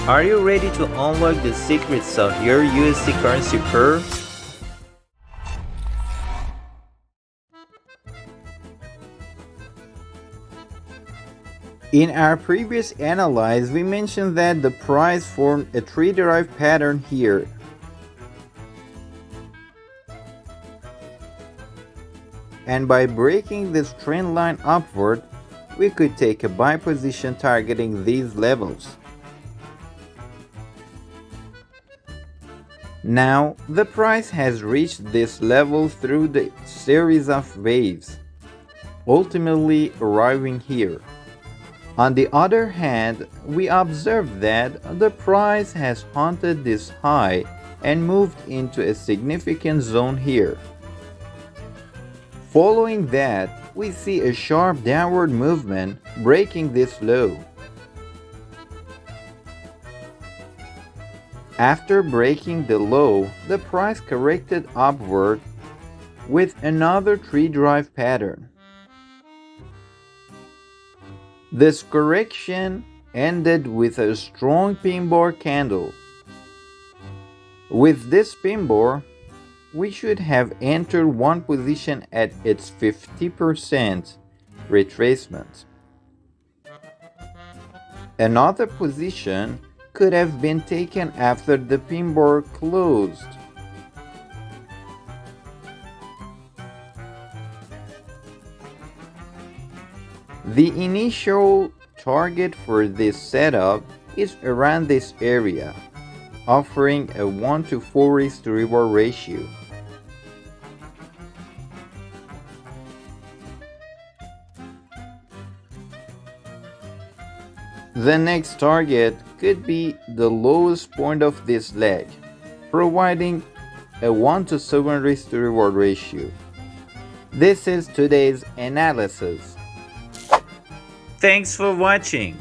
Are you ready to unlock the secrets of your USD currency pair? In our previous analysis, we mentioned that the price formed a tree-derived pattern here. And by breaking this trend line upward, we could take a buy position targeting these levels. Now, the price has reached this level through the series of waves, ultimately arriving here. On the other hand, we observe that the price has haunted this high and moved into a significant zone here. Following that, we see a sharp downward movement breaking this low. After breaking the low, the price corrected upward with another tree-drive pattern. This correction ended with a strong pin bar candle. With this pin bar, we should have entered one position at its 50% retracement. Another position could have been taken after the pin bar closed. The initial target for this setup is around this area, offering a 1-to-4 risk to reward ratio. The next target could be the lowest point of this leg, providing a 1-to-7 risk to reward ratio. This is today's analysis. Thanks for watching.